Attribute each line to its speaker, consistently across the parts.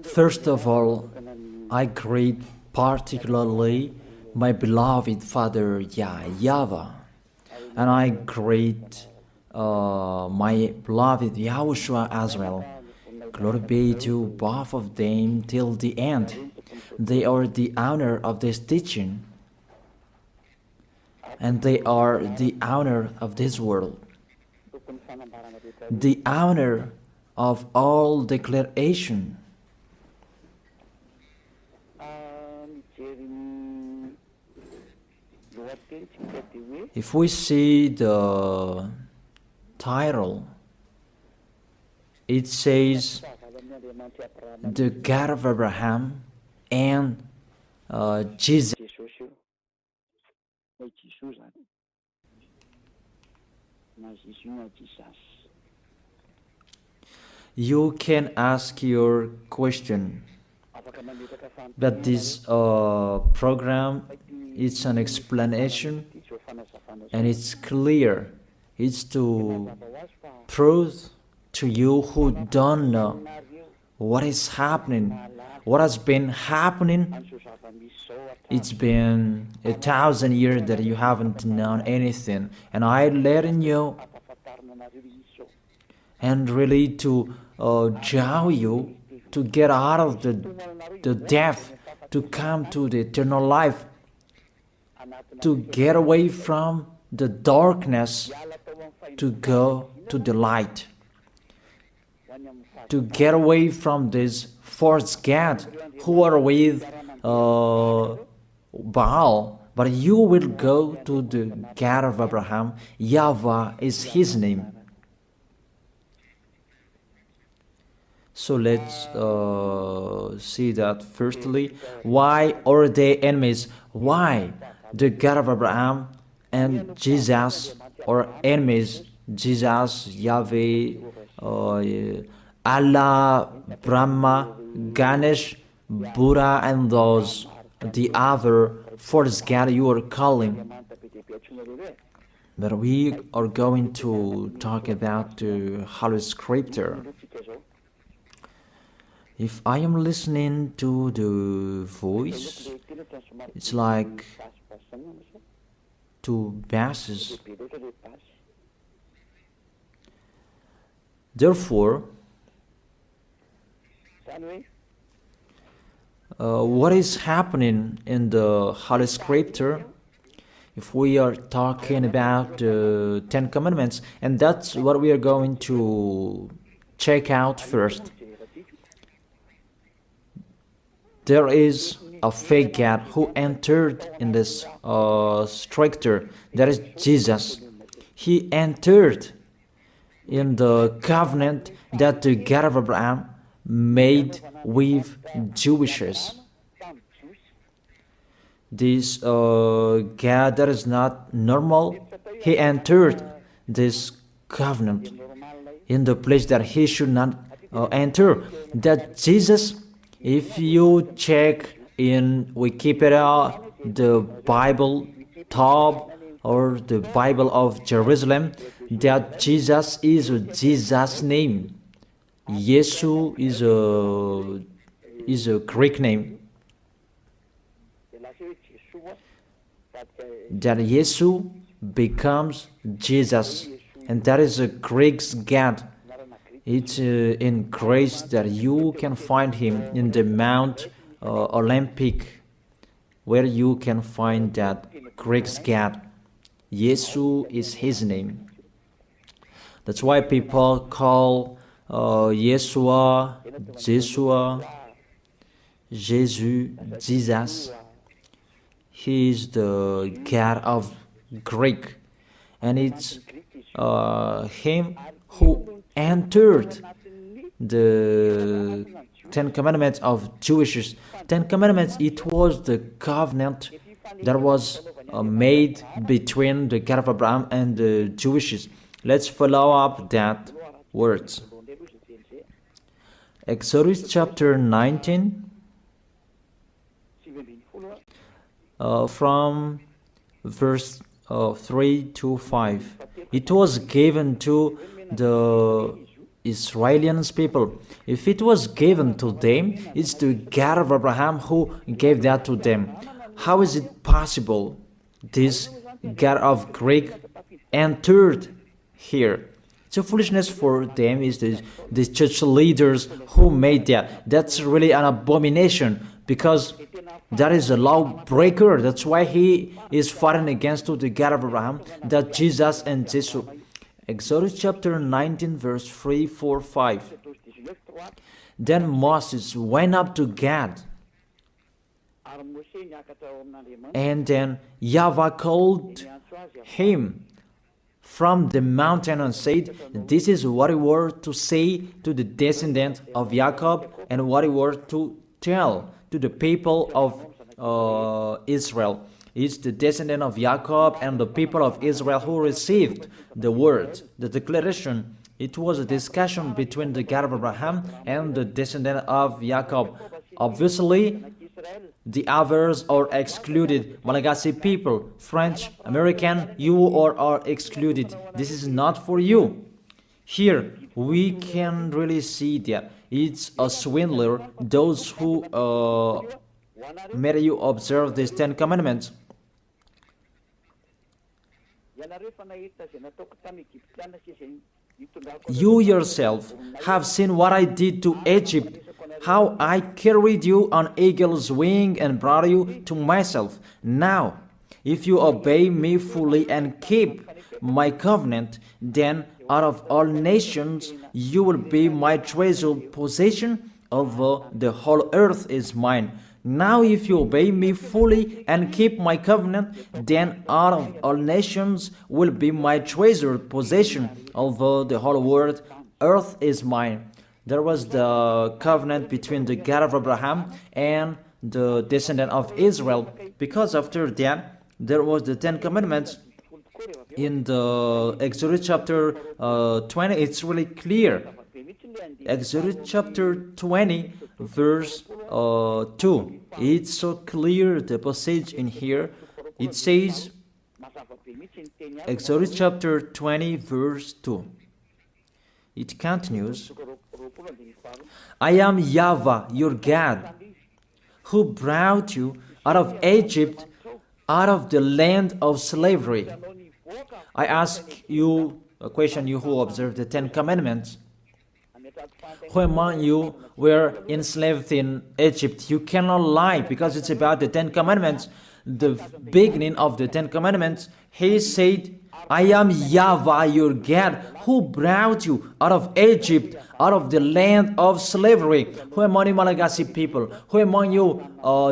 Speaker 1: First of all, I greet particularly my beloved Father YAHVAH, and I greet my beloved YAHOSHUA as well. Glory be to both of them till the end. They are the honor of this teaching, and they are the honor of this world, the honor of all declaration. If we see the title, it says the God of Abraham and Jesus. You can ask your question, but this program, it's an explanation and it's clear. It's to prove to you who don't know what is happening, what has been happening. It's been 1,000 years that you haven't known anything, and I'm letting you and really to draw you to get out of the death, to come to the eternal life, to get away from the darkness, to go to the light, to get away from this false god who are with Baal, but you will go to the God of Abraham. YAHVAH is his name. So let's see that firstly. Why are they enemies? Why the God of Abraham and Jesus are enemies? Jesus, Yahweh, Allah, Brahma, Ganesh, Buddha, and those, the other false god you are calling. But we are going to talk about the Holy Scripture. If I am listening to the voice, it's like two basses. Therefore, what is happening in the Holy Scripture? If we are talking about the 10 Commandments, and that's what we are going to check out first. There is a fake God who entered in this structure. That is Jesus. He entered in the covenant that the God of Abraham made with Jewishes. This God that is not normal, he entered this covenant in the place that he should not enter. That Jesus, if you check in Wikipedia, the Bible top or the Bible of Jerusalem, that Jesus is Jesus' name. Yesu is a Greek name. That Yesu becomes Jesus, and that is a Greek God. It's in grace that you can find him in the Mount Olympic, where you can find that Greek God. Yesu is his name. That's why people call Yeshua, Jeshua, Jesus, Jesus. He is the God of Greek, and it's him who entered the 10 Commandments of Jewish. 10 Commandments, it was the covenant that was made between the God of Abraham and the Jewishes. Let's follow up that words. Exodus chapter 19, from verse 3 to 5. It was given to the Israelians people. If it was given to them, it's the God of Abraham who gave that to them. How is it possible this God of Greek entered here? So foolishness for them is the church leaders who made that. That's really an abomination, because that is a lawbreaker. That's why he is fighting against the God of Abraham, that Jesus and Jesus. Exodus chapter 19 verse 3, 4, 5. Then Moses went up to Gad, and then YAHVAH called him from the mountain and said, this is what you were to say to the descendant of Jacob, and what you were to tell to the people of Israel. It's the descendant of Jacob and the people of Israel who received the word, the declaration. It was a discussion between the God of Abraham and the descendant of Jacob. Obviously, the others are excluded. Malagasy people, French, American, you are excluded. This is not for you. Here, we can really see that it's a swindler, those who made you observe these 10 commandments. You yourself have seen what I did to Egypt, how I carried you on eagle's wing and brought you to myself. Now, if you obey me fully and keep my covenant, then out of all nations you will be my treasured possession, although the whole earth is mine. Now if you obey me fully and keep my covenant, then out of all nations will be my treasured possession, although the whole world, earth is mine. There was the covenant between the God of Abraham and the descendant of Israel. Because after that, there was the 10 commandments. In the Exodus chapter 20, it's really clear. Exodus chapter 20 verse 2. It's so clear, the passage in here. It says, Exodus chapter 20 verse 2. It continues, I am YAHVAH, your God, who brought you out of Egypt, out of the land of slavery. I ask you a question, you who observe the 10 commandments. Who among you were enslaved in Egypt? You cannot lie, because it's about the 10 commandments. The beginning of the 10 commandments, he said, I am YAHVAH, your God, who brought you out of Egypt, out of the land of slavery. Who among you Malagasy people? Who among you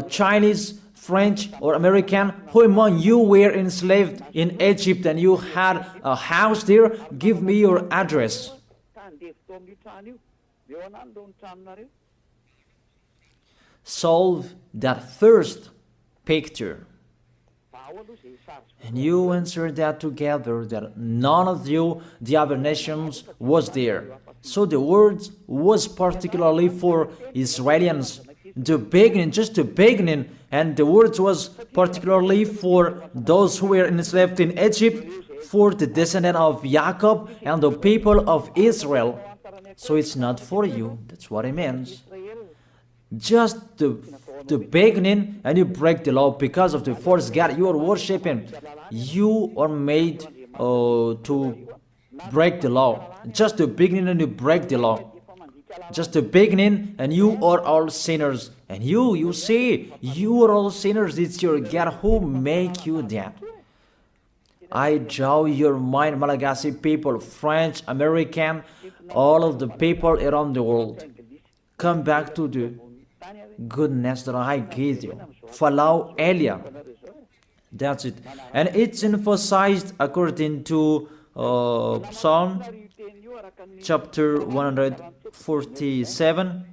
Speaker 1: Chinese, French, or American? Who among you were enslaved in Egypt and you had a house there? Give me your address. Solve that first picture. And you answer that together, that none of you, the other nations, was there. So the word was particularly for Israelians. The beginning, just the beginning, and the word was particularly for those who were enslaved in Egypt, for the descendant of Jacob and the people of Israel. So it's not for you. That's what it means. Just the beginning, and you break the law because of the false God you are worshiping. You are made to break the law. Just the beginning, and you break the law. Just the beginning, and you are all sinners. And you see, you are all sinners. It's your God who make you that. I draw your mind, Malagasy people, French, American, all of the people around the world. Come back to the goodness that I gave you. Follow Elia. That's it. And it's emphasized according to Psalm chapter 147,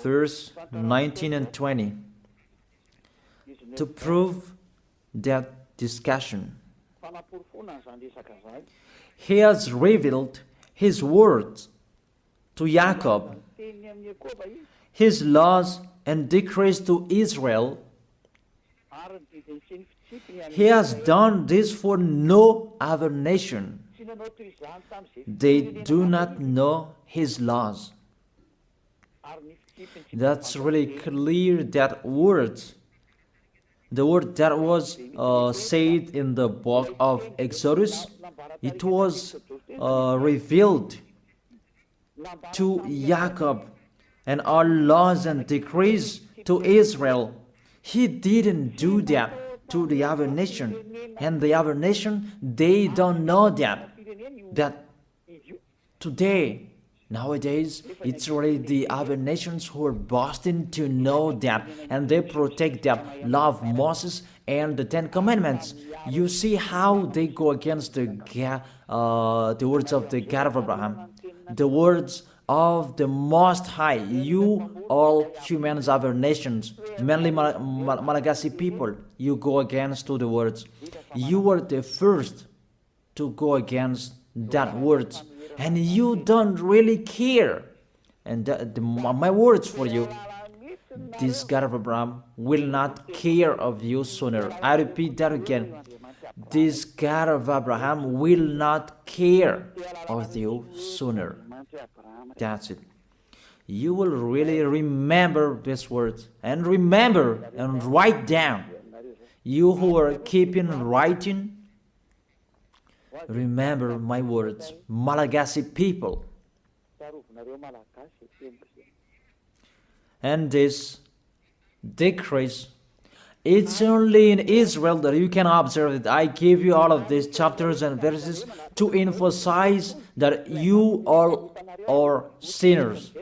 Speaker 1: verse 19 and 20. To prove that discussion, he has revealed his words to Jacob, his laws and decrees to Israel. He has done this for no other nation. They do not know His laws. That's really clear, that word. The word that was said in the book of Exodus, it was revealed to Jacob, and all laws and decrees to Israel. He didn't do that to the other nation, and the other nation, they don't know that today, nowadays, it's really the other nations who are boasting to know that, and they protect that, love Moses and the Ten Commandments. You see how they go against the words of the God of Abraham, the words of the Most High. You, all humans, other nations, mainly Malagasy people, you go against to the words. You were the first to go against that words, and you don't really care. And my words for you, this God of Abraham will not care of you sooner. I repeat that again. This God of Abraham will not care of you sooner. That's it. You will really remember these words, and remember and write down. You who are keeping writing, remember my words, Malagasy people. And this decrease, it's only in Israel that you can observe it. I give you all of these chapters and verses to emphasize that you all are sinners.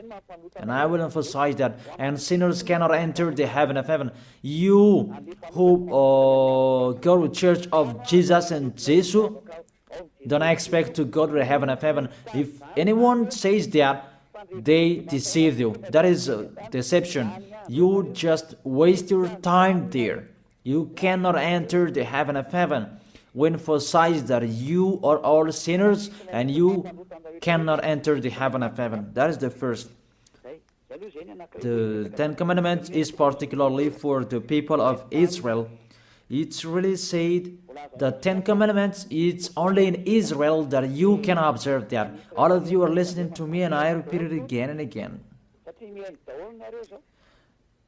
Speaker 1: And I will emphasize that. And sinners cannot enter the heaven of heaven. You who go to church of Jesus and Jesus, don't expect to go to the heaven of heaven. If anyone says that, they deceive you. That is deception. You just waste your time there. You cannot enter the heaven of heaven. We emphasize that you are all sinners and you cannot enter the heaven of heaven. That is the first. The Ten Commandments is particularly for the people of Israel. It's really said the Ten Commandments, it's only in Israel that you can observe that. All of you are listening to me and I repeat it again and again.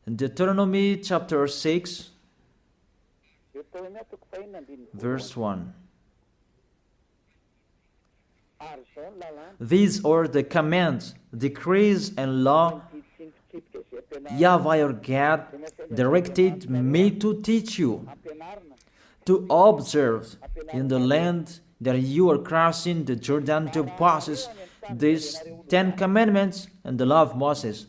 Speaker 1: In Deuteronomy chapter 6, verse 1. These are the commands, decrees, and law YAHVAH your God directed me to teach you, to observe in the land that you are crossing the Jordan to possess these 10 commandments and the law of Moses,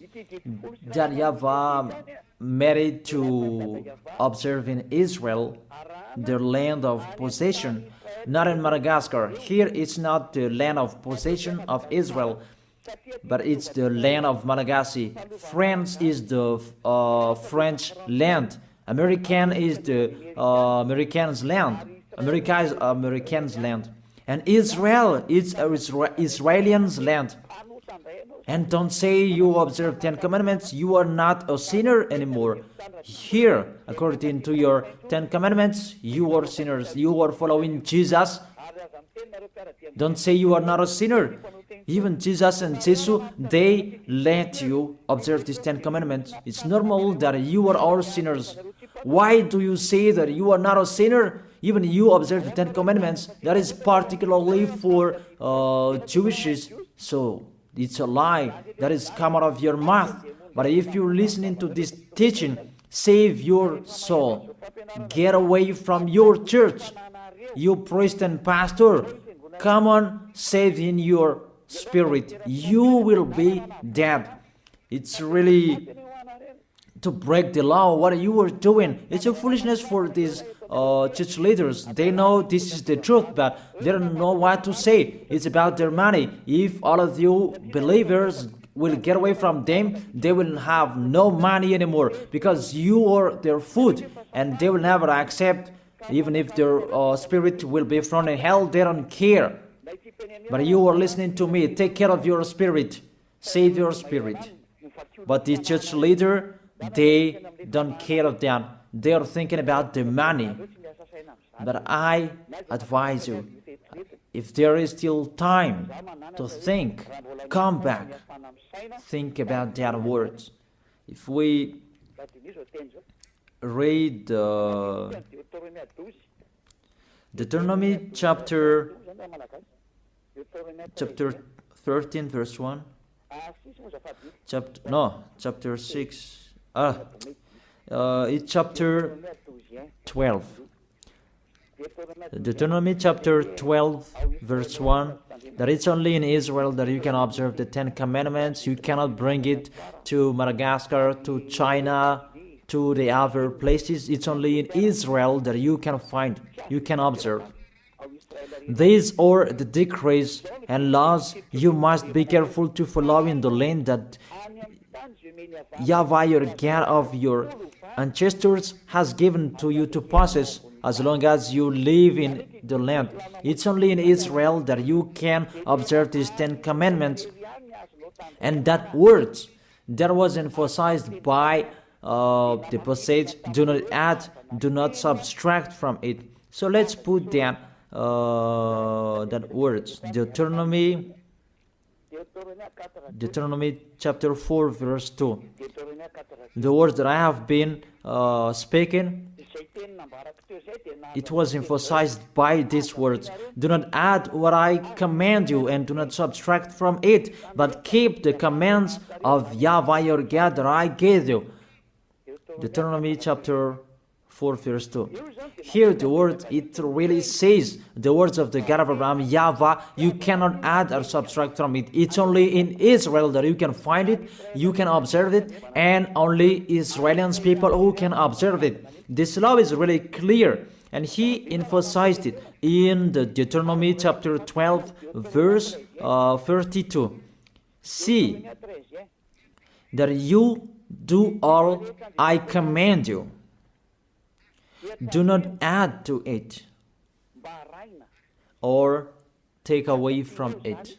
Speaker 1: that YAHVAH made to observe in Israel, their land of possession, not in Madagascar. Here it's not the land of possession of Israel, but it's the land of Malagasy. France is the French land. American is the Americans' land. America is Americans' land. And Israel is Israelians' land. And don't say you observe 10 commandments, you are not a sinner anymore. Here, according to your 10 commandments, you are sinners. You are following Jesus. Don't say you are not a sinner. Even Jesus and Jesus, they let you observe these 10 commandments. It's normal that you are all sinners. Why do you say that you are not a sinner? Even you observe the 10 commandments. That is particularly for Jewishes. So it's a lie that is come out of your mouth. But if you're listening to this teaching, save your soul. Get away from your church. You priest and pastor, come on, save in your spirit. You will be dead. It's really to break the law. What you are doing, it's a foolishness for these church leaders. They know this is the truth, but they don't know what to say. It's about their money. If all of you believers will get away from them, they will have no money anymore, because you are their food, and they will never accept. Even if their spirit will be thrown in hell, they don't care. But you are listening to me. Take care of your spirit. Save your spirit. But the church leader, they don't care of that. They are thinking about the money. But I advise you, if there is still time to think, come back, think about that words. If we read Deuteronomy chapter 13 verse 1, chapter 6, it's chapter 12. Deuteronomy chapter 12 verse 1, that it's only in Israel that you can observe the 10 commandments. You cannot bring it to Madagascar, to China, to the other places. It's only in Israel that you can find, you can observe. These are the decrees and laws you must be careful to follow in the land that YAHVAH, your God of your ancestors, has given to you to possess, as long as you live in the land. It's only in Israel that you can observe these 10 commandments. And that word that was emphasized by the passage, do not add, do not subtract from it. So let's put that words, Deuteronomy chapter 4 verse 2. The words that I have been speaking, it was emphasized by these words. Do not add what I command you, and do not subtract from it, but keep the commands of YAHVAH your God that I gave you. Deuteronomy chapter 4 verse 2. Here the word, it really says, the words of the God of Abraham, YAHVAH, you cannot add or subtract from it. It's only in Israel that you can find it, you can observe it, and only Israelians people who can observe it. This law is really clear, and he emphasized it in the Deuteronomy chapter 12 verse 32. See that you do all I command you. Do not add to it or take away from it.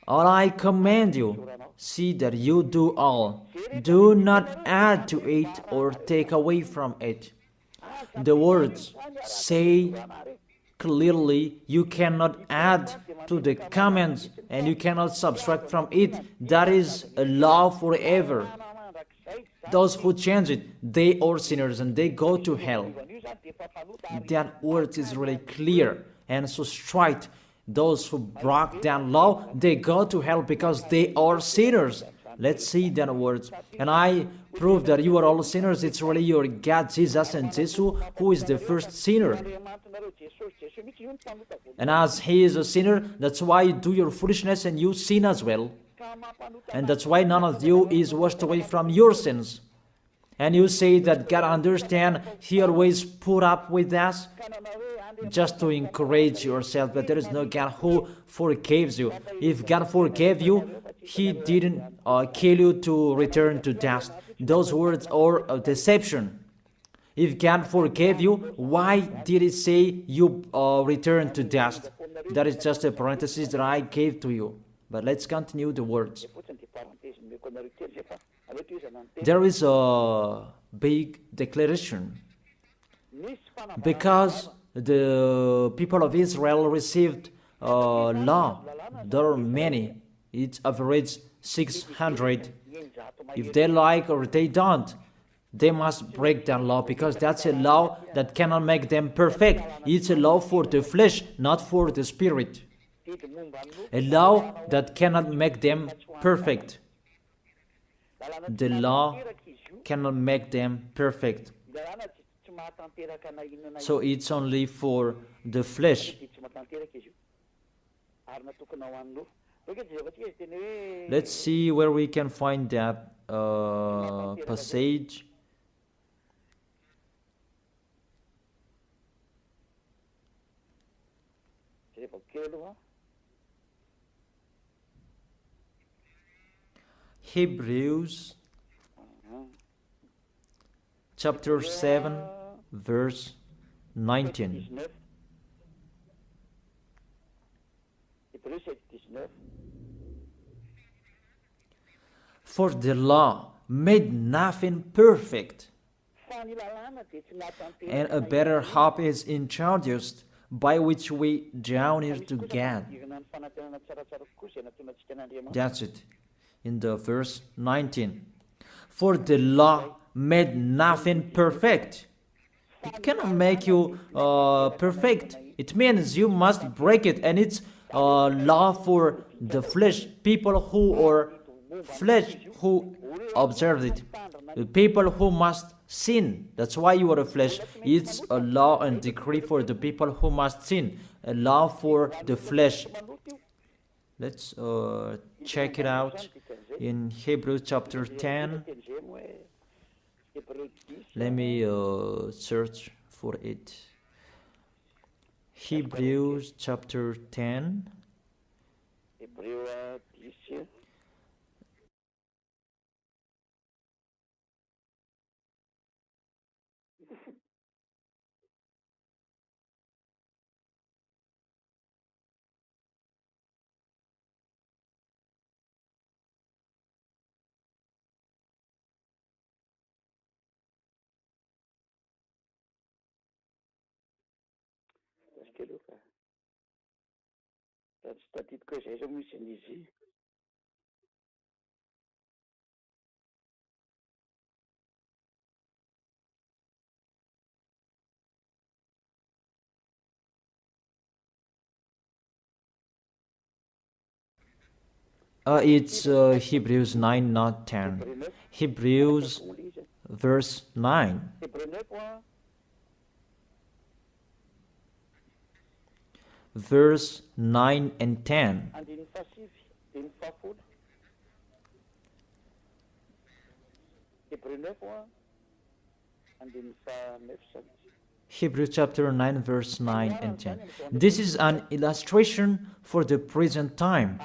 Speaker 1: All I command you, see that you do all. Do not add to it or take away from it. The words say clearly you cannot add to the commands and you cannot subtract from it. That is a law forever. Those who change it, they are sinners and they go to hell. That word is really clear and so straight. Those who broke that law, they go to hell because they are sinners. Let's see that words. And I prove that you are all sinners. It's really your God, Jesus and Jesus, who is the first sinner. And as he is a sinner, that's why you do your foolishness and you sin as well. And that's why none of you is washed away from your sins. And you say that God understands, he always put up with us, just to encourage yourself, but there is no God who forgives you. If God forgave you, he didn't kill you to return to dust. Those words are a deception. If God forgave you, why did it say you return to dust? That is just a parenthesis that I gave to you. But let's continue the words. There is a big declaration. Because the people of Israel received law, there are many. It's average 600. If they like or they don't, they must break that law, because that's a law that cannot make them perfect. It's a law for the flesh, not for the spirit. A law that cannot make them perfect. The law cannot make them perfect. So it's only for the flesh. Let's see where we can find that passage. Hebrews chapter 7 verse 19. For the law made nothing perfect, and a better hope is introduced, by which we draw near to God. That's it. In the verse 19. For the law made nothing perfect. It cannot make you perfect. It means you must break it, and it's law for the flesh, people who are flesh who observe it, the people who must sin. That's why you are a flesh. It's a law and decree for the people who must sin, a law for the flesh. Let's check it out in Hebrews chapter 10. Let me search for it. Hebrews chapter 10. It's Hebrews 9, not 10. Hebrews verse 9. Verse 9 and 10. Hebrews chapter 9, verse 9 and 10. This is an illustration for the present time,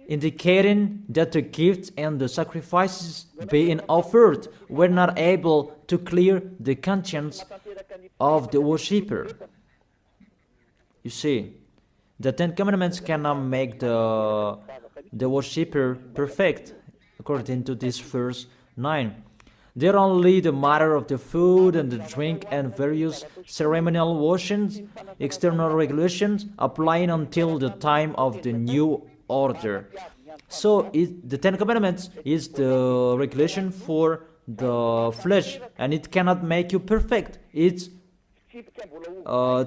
Speaker 1: indicating that the gifts and the sacrifices being offered were not able to clear the conscience of the worshipper. You see, the Ten Commandments cannot make the worshipper perfect, according to this verse 9. They're only the matter of the food and the drink and various ceremonial washings, external regulations applying until the time of the new order. So the Ten Commandments is the regulation for the flesh, and it cannot make you perfect. It's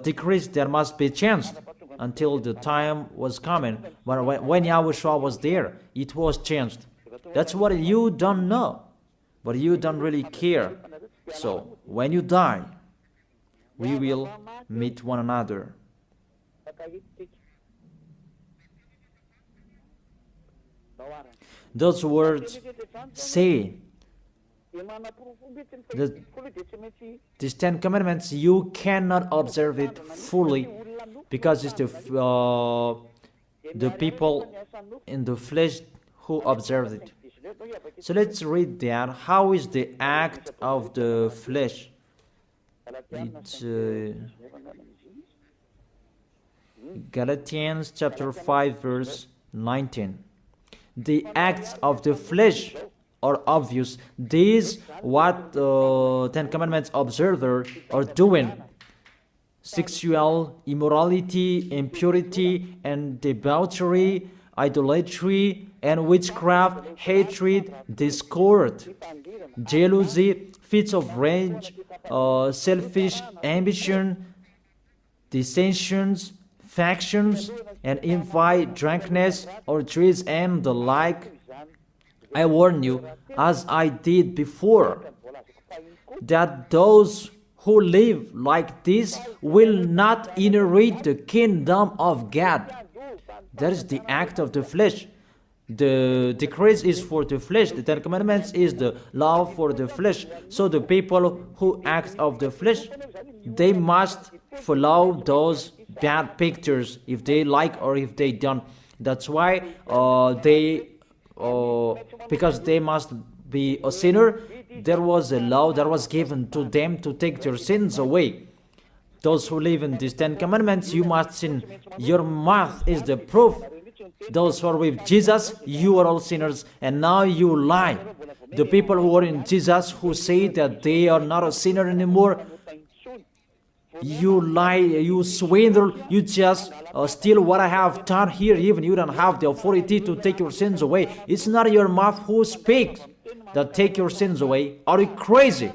Speaker 1: decrease that must be changed until the time was coming. But when YAHVAH was there, it was changed. That's what you don't know, but you don't really care. So when you die, we will meet one another. Those words say that these Ten Commandments, you cannot observe it fully because it's the people in the flesh who observe it. So let's read that. How is the act of the flesh? It's Galatians chapter 5 verse 19. The acts of the flesh are obvious. These what Ten Commandments observers are doing: sexual immorality, impurity, and debauchery, idolatry, and witchcraft, hatred, discord, jealousy, fits of rage, selfish ambition, dissensions, factions, and envy, drunkenness, orgies, and the like. I warn you, as I did before, that those who live like this will not inherit the kingdom of God. That is the act of the flesh. The decrease is for the flesh. The Ten Commandments is the law for the flesh. So the people who act of the flesh, they must follow those bad pictures if they like or if they don't. That's why because they must be a sinner, there was a law that was given to them to take their sins away. Those who live in these Ten Commandments, you must sin. Your mouth is the proof. Those who are with Jesus, you are all sinners, and now you lie. The people who are in Jesus, who say that they are not a sinner anymore, You lie, you swindle, you just steal what I have done here. Even you don't have the authority to take your sins away. It's not your mouth who speaks that take your sins away. Are you crazy?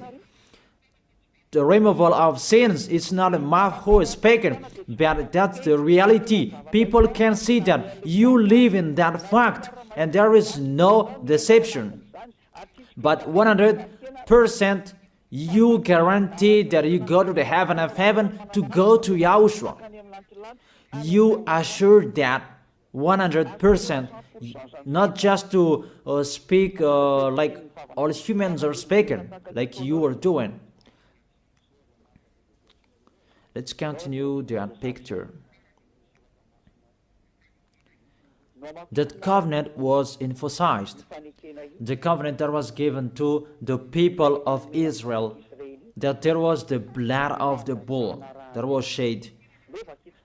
Speaker 1: The removal of sins is not a mouth who is speaking, but that's the reality. People can see that you live in that fact, and there is no deception. But 100% you guarantee that you go to the heaven of heaven to go to Yahushua. You assure that 100%, not just to speak like all humans are speaking, like you are doing. Let's continue that picture. That covenant was emphasized. The covenant that was given to the people of Israel, that there was the blood of the bull that was shed.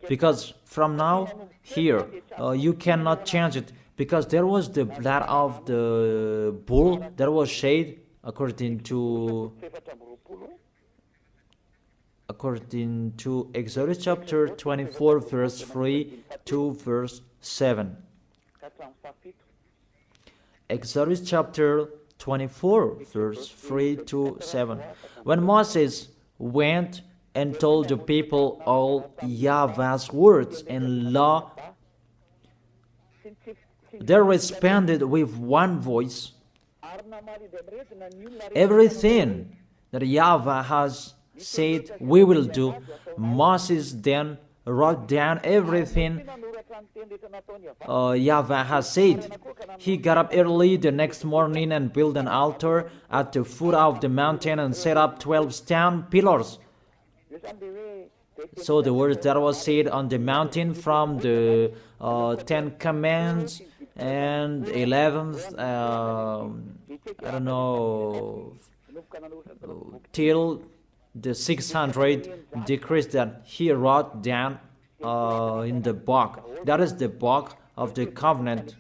Speaker 1: Because from now, here, you cannot change it, because there was the blood of the bull that was shed according to Exodus chapter 24, verse 3 to verse 7. Exodus chapter 24, verse 3 to 7. When Moses went and told the people all YAHVAH's words and law, they responded with one voice. Everything that YAHVAH has said we will do. Moses then wrote down everything YAHVAH has said. He got up early the next morning and built an altar at the foot of the mountain and set up 12 stone pillars. So the words that was said on the mountain from the 10 Commandments and 11th, I don't know, till the 600 decrees that he wrote down in the book. That is the book of the covenant.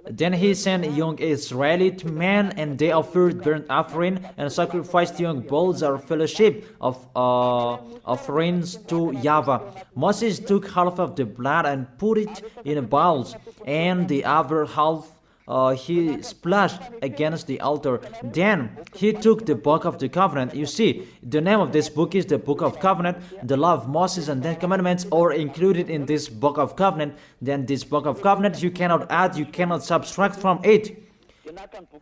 Speaker 1: Then he sent young Israelite men, and they offered burnt offering and sacrificed young bulls or fellowship of offerings to YAHVAH. Moses took half of the blood and put it in bowls, and the other half he splashed against the altar. Then he took the book of the covenant. You see, the name of this book is the book of covenant. The law of Moses and 10 commandments are included in this book of covenant. Then this book of covenant, you cannot add, you cannot subtract from it.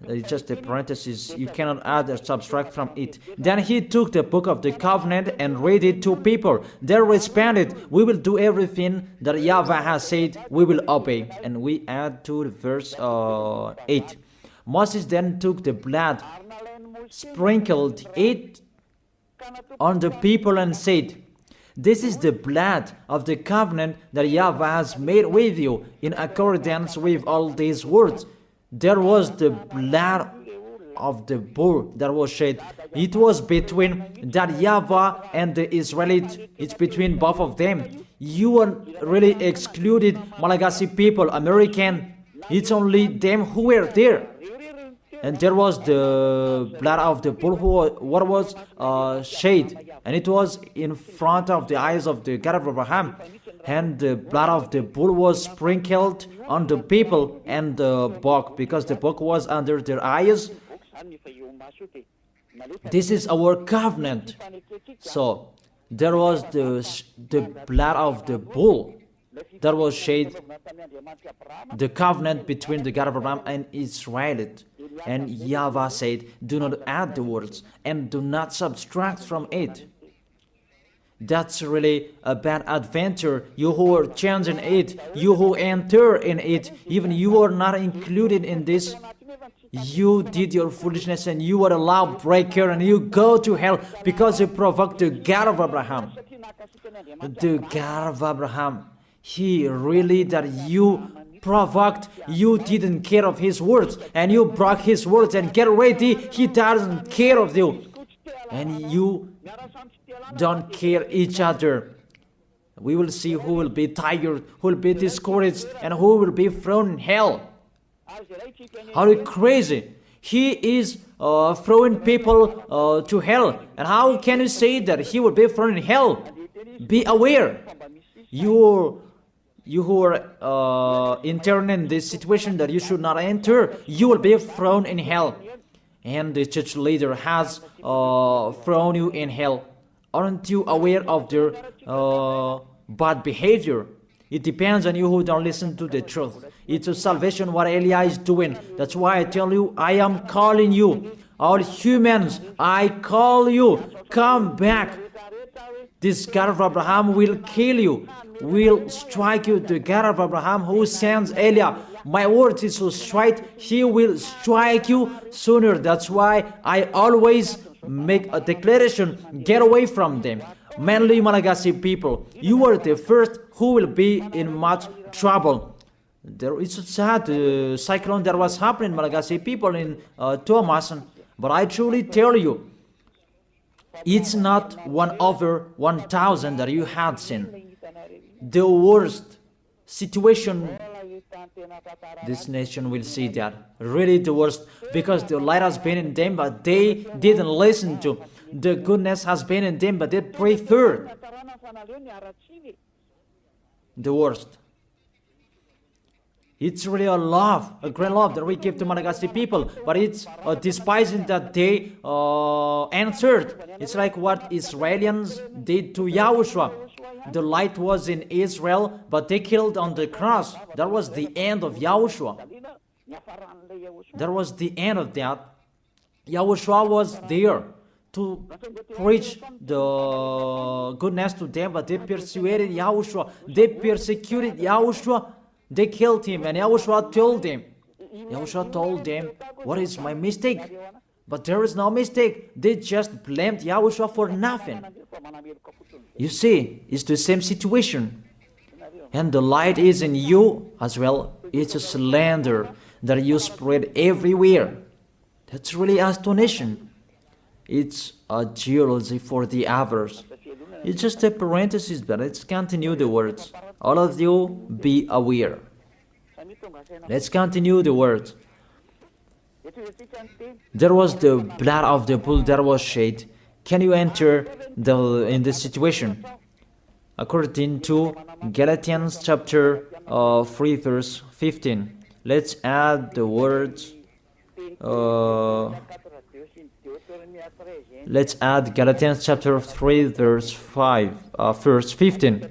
Speaker 1: It's just a parenthesis. You cannot add or subtract from it. Then he took the book of the covenant and read it to people. They responded, we will do everything that YAHVAH has said, we will obey. And we add to the verse 8. Moses then took the blood, sprinkled it on the people and said, this is the blood of the covenant that YAHVAH has made with you in accordance with all these words. There was the blood of the bull that was shed. It was between that YAHVAH and the Israelite. It's between both of them. You are really excluded Malagasy people, American. It's only them who were there. And there was the blood of the bull what was shed. And it was in front of the eyes of the God of Abraham. And the blood of the bull was sprinkled on the people and the book, because the book was under their eyes. This is our covenant. So there was the blood of the bull that was shed, the covenant between the God of Abraham and Israel. And YAHVAH said, do not add the words and do not subtract from it. That's really a bad adventure. You who are changing it, you who enter in it, even you are not included in this. You did your foolishness and you are a lawbreaker and you go to hell because you provoked the God of Abraham. The God of Abraham, he really that you provoked, you didn't care of his words and you broke his words, and get ready, he doesn't care of you. And you don't care each other. We will see who will be tired, who will be discouraged, and who will be thrown in hell. Are you crazy? He is throwing people to hell. And how can you say that he will be thrown in hell? Be aware. You who are intern in this situation that you should not enter, you will be thrown in hell. And the church leader has thrown you in hell. Aren't you aware of their bad behavior? It depends on you who don't listen to the truth. It's a salvation what Eliah is doing. That's why I tell you, I am calling you. All humans, I call you. Come back. This God of Abraham will kill you, will strike you. The God of Abraham who sends Eliah, my word is so straight, he will strike you sooner. That's why I always make a declaration, get away from them. Mainly Malagasy people, you are the first who will be in much trouble. It's a sad cyclone that was happening in Malagasy people in Thomas, but I truly tell you, it's not 1/1000 that you had seen. The worst situation, this nation will see that. Really the worst, because the light has been in them, but they didn't listen to. The goodness has been in them, but they preferred the worst. It's really a love, a great love that we give to Malagasy people, but it's despising that they answered. It's like what Israelis did to Yahushua. The light was in Israel, but they killed on the cross. That was the end of Yahushua. That was the end of that. Yahushua was there to preach the goodness to them, but they persuaded Yahushua. They persecuted Yahushua. They killed him, and Yahushua told them, what is my mistake? But there is no mistake. They just blamed Yahushua for nothing. You see, it's the same situation. And the light is in you as well. It's a slander that you spread everywhere. That's really astonishing. It's a geology for the others. It's just a parenthesis, but let's continue the words. All of you, be aware. Let's continue the words. There was the blood of the bull that was shed. Can you enter in this situation? According to Galatians chapter 3 verse 15. Let's add the words. Let's add Galatians chapter 3 verse 15.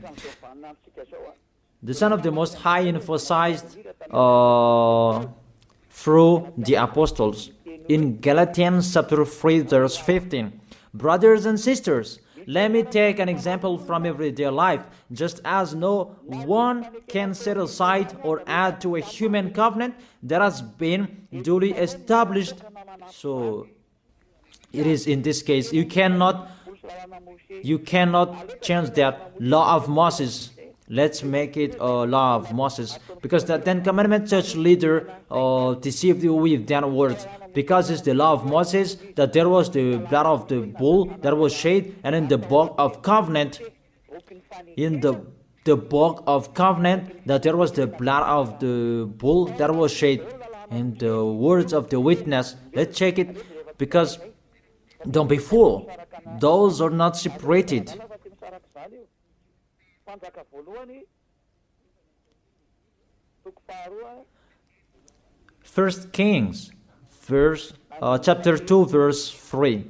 Speaker 1: The Son of the Most High emphasized through the apostles in Galatians chapter 3 verse 15. Brothers and sisters, let me take an example from everyday life. Just as no one can set aside or add to a human covenant that has been duly established, so it is in this case, you cannot change that law of Moses. Let's make it a law of Moses, because the Ten Commandment church leader deceived you with that words. Because it's the law of Moses that there was the blood of the bull that was shed, and in the book of covenant, the book of covenant, that there was the blood of the bull that was shed, and the words of the witness. Let's check it, because don't be fooled. Those are not separated. First Kings, chapter 2, verse 3.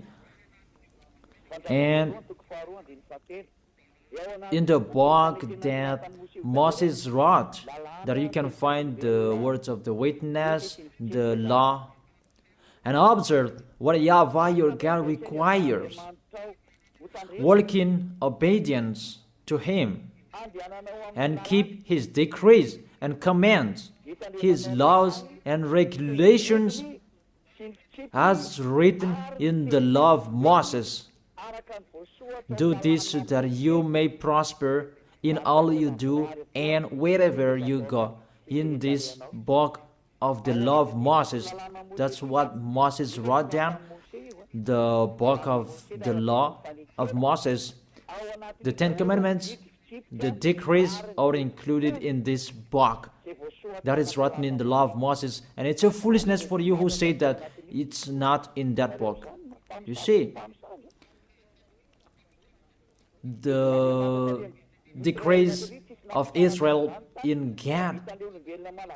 Speaker 1: And in the book that Moses wrote, that you can find the words of the witness, the law, and observe what YAHVAH your God requires. Walk in obedience to Him, and keep His decrees and commands, His laws and regulations, as written in the law of Moses. Do this so that you may prosper in all you do and wherever you go. In this book of the law of Moses, that's what Moses wrote down, the book of the law of Moses. The Ten Commandments, the decrees are included in this book. that is written in the law of Moses, and it's a foolishness for you who say that it's not in that book. You see, the decrees of Israel in Gad,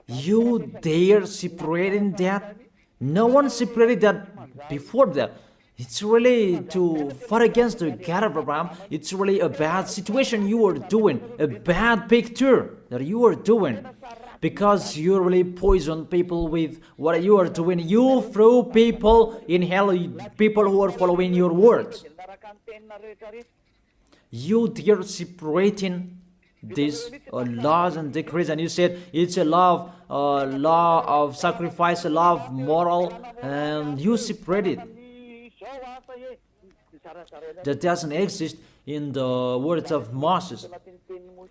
Speaker 1: you dare separating that? No one separated that before that. It's really to fight against the God of Abraham. It's really a bad situation you are doing, a bad picture that you are doing, because you really poison people with what you are doing. You throw people in hell, people who are following your words. You dare separating these laws and decrees, and you said it's a law of sacrifice, a law of moral, and you separate it. That doesn't exist in the words of Moses.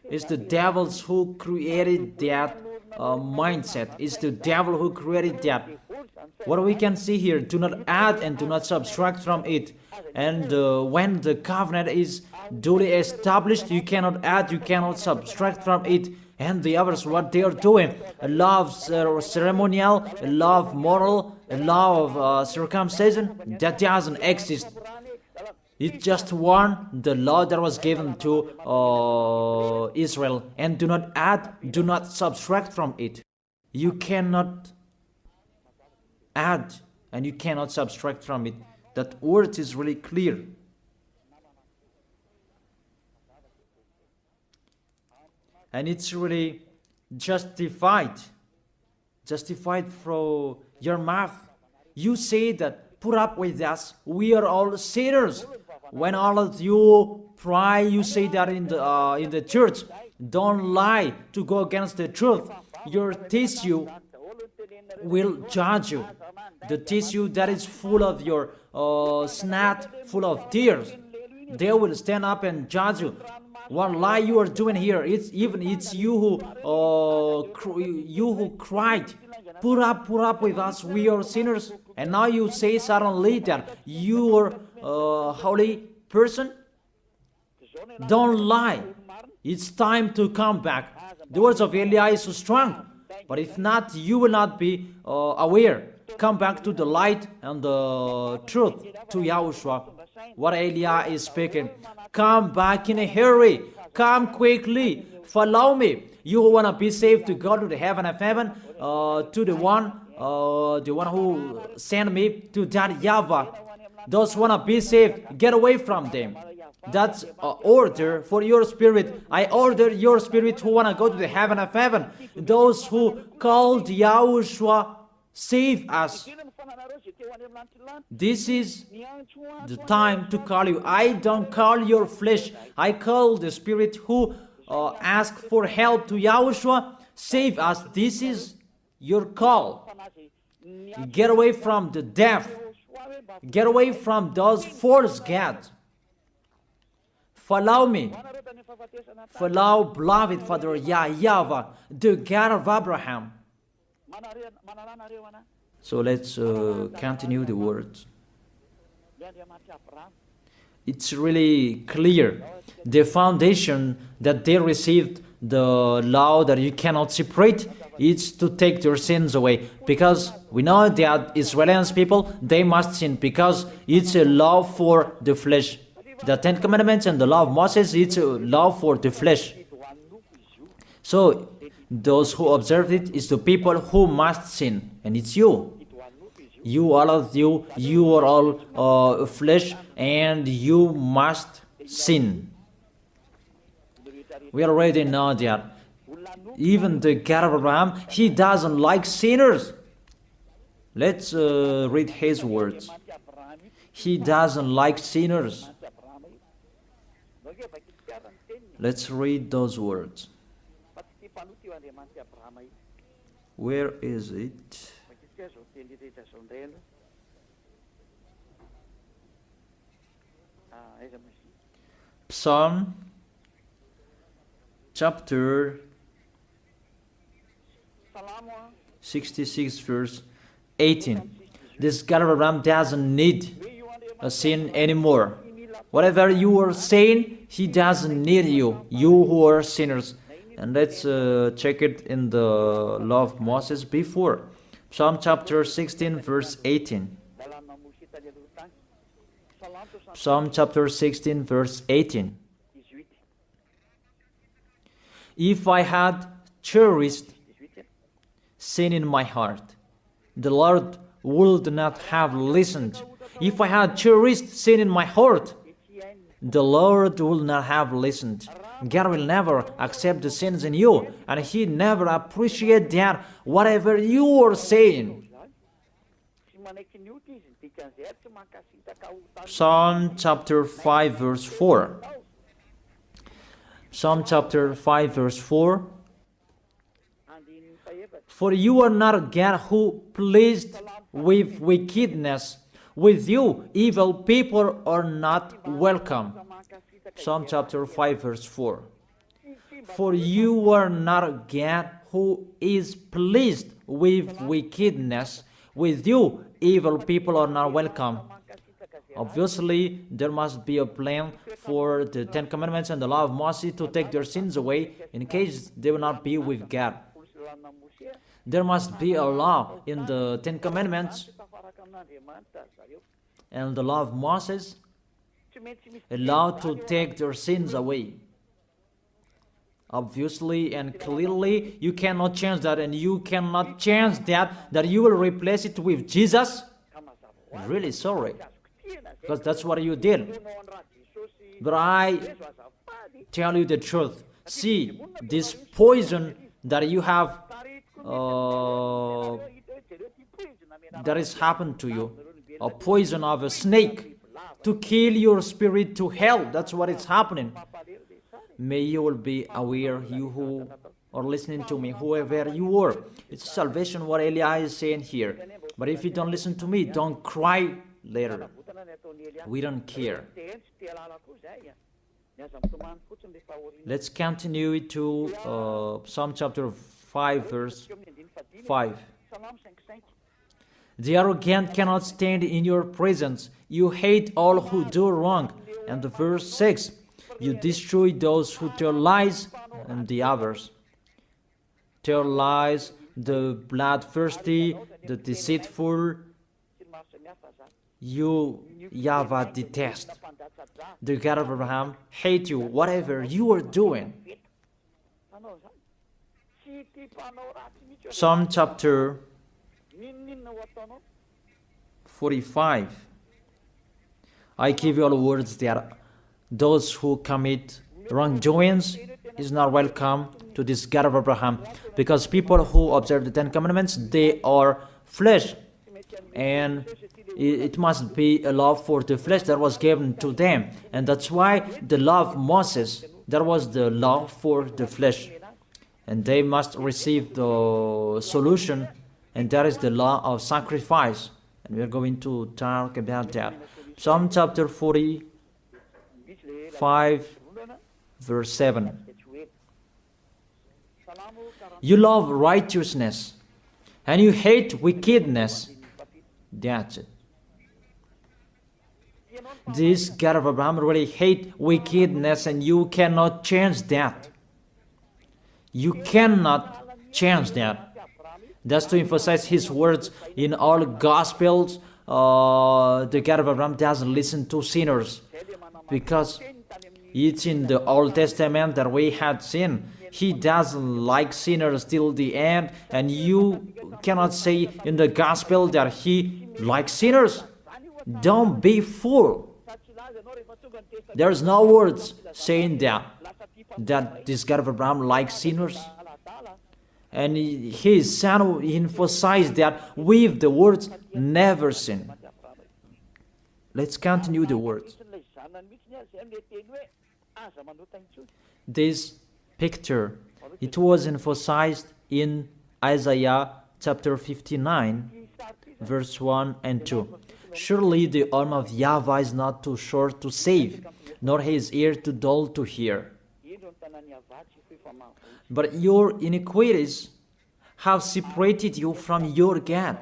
Speaker 1: It's the devils who created that mindset. It's the devil who created that. What we can see here, do not add and do not subtract from it. And when the covenant is duly established, you cannot add, you cannot subtract from it. And the others, what they are doing, a law of ceremonial, a law of moral, a law of circumcision, that doesn't exist. It's just one, the law that was given to Israel. And do not add, do not subtract from it. You cannot add and you cannot subtract from it. That word is really clear. And it's really justified from your mouth. You say that, put up with us, we are all sinners. When all of you pray, you say that in the church. Don't lie to go against the truth. Your tissue will judge you. The tissue that is full of your snot, full of tears, they will stand up and judge you. What lie you are doing here? It's you who cried. Put up with us. We are sinners. And now you say suddenly that you are a holy person. Don't lie. It's time to come back. The words of Eli is so strong. But if not, you will not be aware. Come back to the light and the truth, to Yahushua. What Eli is speaking. Come back in a hurry. Come quickly. Follow me. You who want to be saved, to go to the heaven of heaven, to the one who sent me, to that YAHVAH. Those who want to be saved, get away from them. That's an order for your spirit. I order your spirit who want to go to the heaven of heaven. Those who called Yahushua, save us. This is the time to call you. I don't call your flesh. I call the spirit who ask for help to Yahushua. Save us. This is your call. Get away from the deaf. Get away from those false gods. Follow me. Follow beloved Father YAHVAH, the God of Abraham. So let's continue the words. It's really clear. The foundation that they received, the law that you cannot separate, is to take their sins away. Because we know that Israelians people, they must sin because it's a law for the flesh. The Ten Commandments and the law of Moses, it's a law for the flesh. So those who observe it is the people who must sin, and it's you. You, all of you, you are all flesh, and you must sin. We already know that. Even the God of Abraham, he doesn't like sinners. Let's read his words. He doesn't like sinners. Let's read those words. Where is it? Psalm chapter 66 verse 18. This God of Abraham doesn't need a sin anymore. Whatever you are saying, he doesn't need you. You who are sinners. And let's check it in the law of Moses before. Psalm chapter 16 verse 18. Psalm chapter 16 verse 18. If I had cherished sin in my heart, the Lord would not have listened. If I had cherished sin in my heart, the Lord will not have listened. God will never accept the sins in you, and He never appreciates that whatever you are saying. Psalm chapter 5 verse 4. Psalm chapter 5 verse 4. For you are not a God who pleased with wickedness. With you, evil people are not welcome. Psalm chapter 5 verse 4. For you are not a God who is pleased with wickedness. With you, evil people are not welcome. Obviously, there must be a plan for the Ten Commandments and the law of Moses to take their sins away in case they will not be with God. There must be a law in the Ten Commandments and the law of Moses, a law to take their sins away. Obviously and clearly, you cannot change that, and you cannot change that you will replace it with Jesus. Really sorry, because that's what you did. But I tell you the truth. See, this poison that you have that has happened to you, a poison of a snake to kill your spirit to hell. That's what is happening. May you will be aware, you who are listening to me, whoever you are. It's salvation what Eli is saying here. But if you don't listen to me, don't cry later. We don't care. Let's continue to Psalm chapter 5 verse 5. The arrogant cannot stand in your presence. You hate all who do wrong. And the verse 6. You destroy those who tell lies, and the others. Tell lies, the bloodthirsty, the deceitful. You, YAHVAH, detest. The God of Abraham hate you, whatever you are doing. Psalm chapter 45. I give you all words that those who commit wrongdoings is not welcome to this God of Abraham, because people who observe the Ten Commandments, they are flesh, and it must be a law for the flesh that was given to them, and that's why the law of Moses, that was the law for the flesh, and they must receive the solution, and that is the law of sacrifice, and we are going to talk about that. Psalm chapter 45 verse 7. You love righteousness and you hate wickedness. That's it. This God of Abraham really hate wickedness, and you cannot change that. You cannot change that. That's to emphasize his words in all Gospels. The God of Abraham doesn't listen to sinners, because it's in the Old Testament that we had seen. He doesn't like sinners till the end, and you cannot say in the Gospel that he likes sinners. Don't be fool. There's no words saying that this God of Abraham likes sinners. And his son emphasized that with the words, never sin. Let's continue the words. This picture, it was emphasized in Isaiah chapter 59, verse 1 and 2. Surely the arm of YAHVAH is not too short to save, nor his ear too dull to hear. But your iniquities have separated you from your God.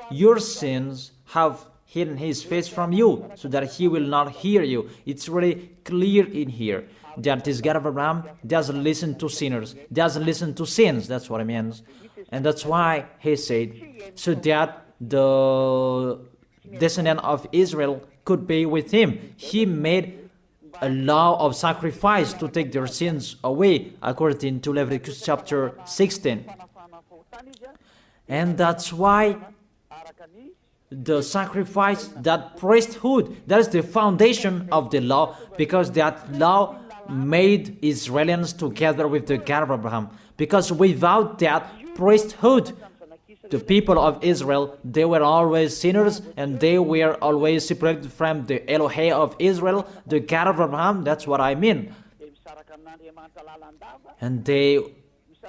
Speaker 1: Your sins have hidden his face from you so that he will not hear you. It's really clear in here that this God of Abraham doesn't listen to sinners, doesn't listen to sins. That's what it means. And that's why he said, so that the descendant of Israel could be with him. He made a law of sacrifice to take their sins away, according to Leviticus chapter 16. And that's why the sacrifice, that priesthood, that is the foundation of the law, because that law made Israelians together with the God of Abraham. Because without that priesthood, the people of Israel, they were always sinners, and they were always separated from the Elohim of Israel, the God of Abraham. That's what I mean. And they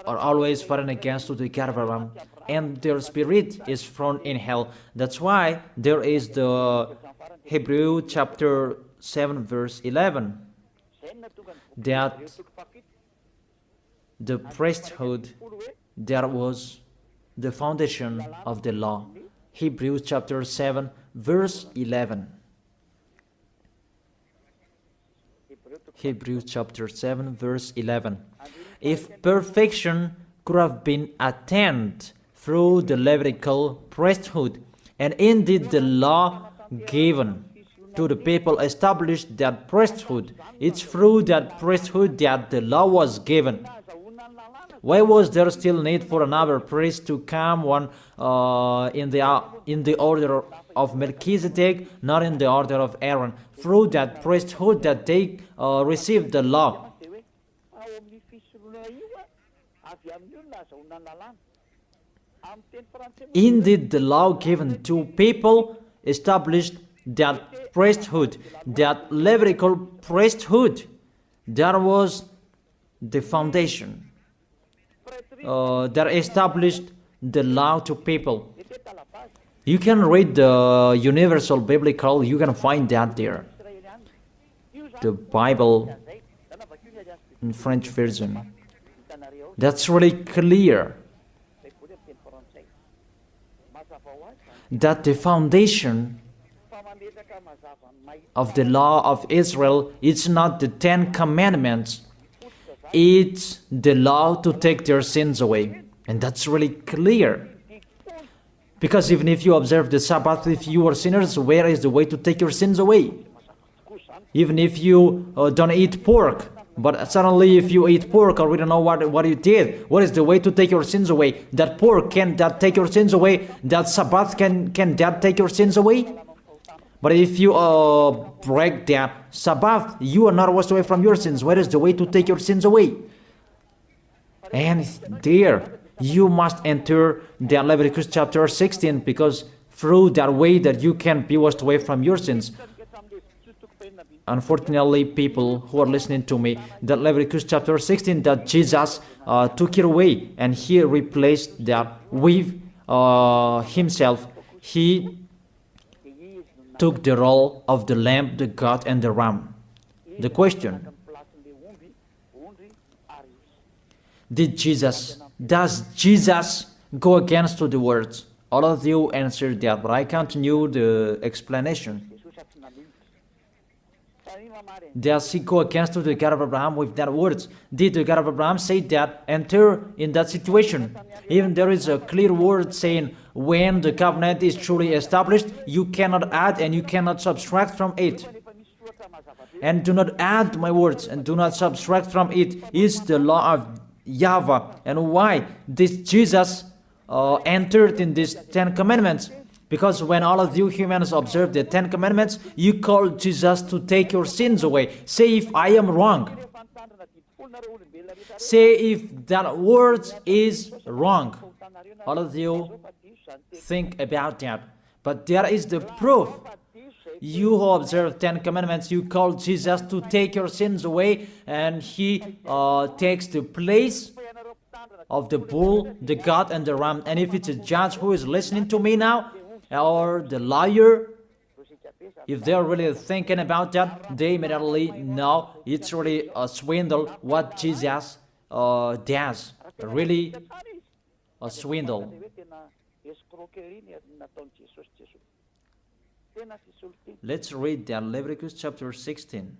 Speaker 1: are always fighting against the God of Abraham, and their spirit is thrown in hell. That's why there is the Hebrew chapter 7 verse 11, that the priesthood, that was the foundation of the law. Hebrews chapter 7 verse 11. Hebrews chapter 7 verse 11. If perfection could have been attained through the Levitical priesthood, and indeed the law given to the people established that priesthood, it's through that priesthood that the law was given. Why was there still need for another priest to come, one in the order of Melchizedek, not in the order of Aaron? Through that priesthood that they received the law. Indeed, the law given to people established that priesthood, that Levitical priesthood. That was the foundation that established the law to people. You can read the Universal Biblical, you can find that there. The Bible in French version. That's really clear. That the foundation of the law of Israel, it's not the 10 commandments, it's the law to take their sins away. And that's really clear. Because even if you observe the Sabbath, if you are sinners, where is the way to take your sins away? Even if you don't eat pork, but suddenly if you eat pork, or we don't know what you did, what is the way to take your sins away? That pork, can that take your sins away? That Sabbath, can that take your sins away? But if you break that Sabbath, you are not washed away from your sins. Where is the way to take your sins away? And there, you must enter the Leviticus chapter 16, because through that way that you can be washed away from your sins. Unfortunately, people who are listening to me, that Leviticus chapter 16, that Jesus took it away, and he replaced that with himself. He took the role of the lamb, the goat, and the ram. The question: does Jesus go against the words? All of you answered that, but I continue the explanation. Does he go against the God of Abraham with that words? Did the God of Abraham say that enter in that situation? Even there is a clear word saying when the covenant is truly established, you cannot add and you cannot subtract from it. And do not add my words and do not subtract from it is the law of YAHVAH. And why this Jesus entered in these 10 commandments? Because when all of you humans observe the 10 commandments, you call Jesus to take your sins away. Say if I am wrong. Say if that word is wrong. All of you think about that. But there is the proof. You who observe 10 commandments, you call Jesus to take your sins away, and he takes the place of the bull, the goat, and the ram. And if it's a judge who is listening to me now, or the lawyer, if they're really thinking about that, they immediately know it's really a swindle what Jesus does. Really a swindle. Let's read that, Leviticus chapter 16.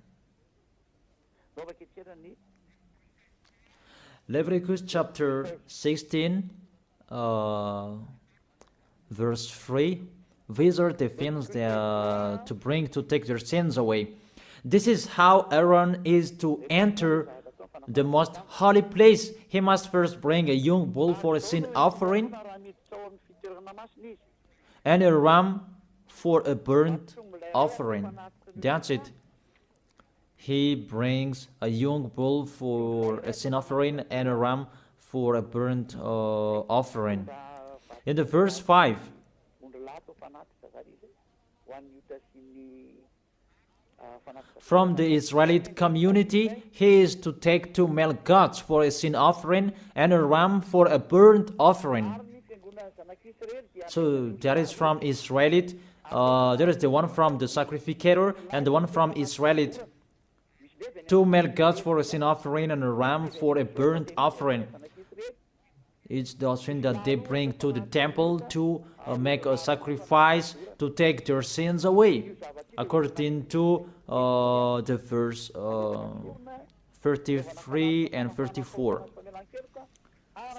Speaker 1: Leviticus chapter 16, verse 3. These are the things that, to bring to take their sins away. This is how Aaron is to enter the most holy place. He must first bring a young bull for a sin offering and a ram for a burnt offering. That's it. He brings a young bull for a sin offering and a ram for a burnt offering. In the verse 5, from the Israelite community, he is to take 2 male goats for a sin offering and a ram for a burnt offering. So that is from Israelite. There is the one from the sacrificator and the one from Israelite. 2 male goats for a sin offering and a ram for a burnt offering. It's the offering that they bring to the temple to make a sacrifice to take their sins away, according to the verse 33 and 34.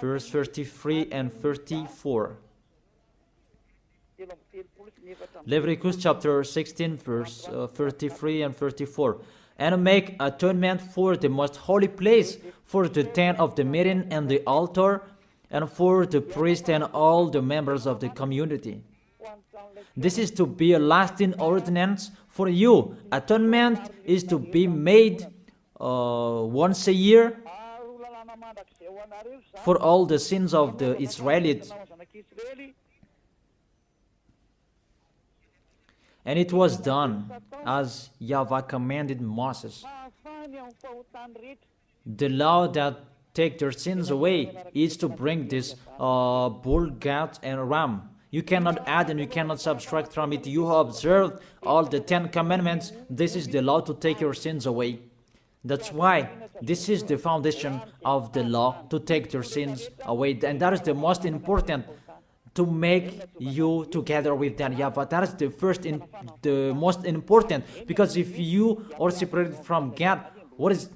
Speaker 1: Verse 33 and 34. Leviticus chapter 16, verse 33 and 34. And make atonement for the most holy place, for the tent of the meeting and the altar, and for the priest and all the members of the community. This is to be a lasting ordinance for you. Atonement is to be made once a year for all the sins of the Israelites. And it was done as YAHVAH commanded Moses. The law that take their sins away is to bring this bull, goat, and ram. You cannot add and you cannot subtract from it. You have observed all the 10 commandments. This is the law to take your sins away. That's why this is the foundation of the law to take your sins away. And that is the most important, to make you together with that YAHVAH. That is the most important. Because if you are separated from God, what is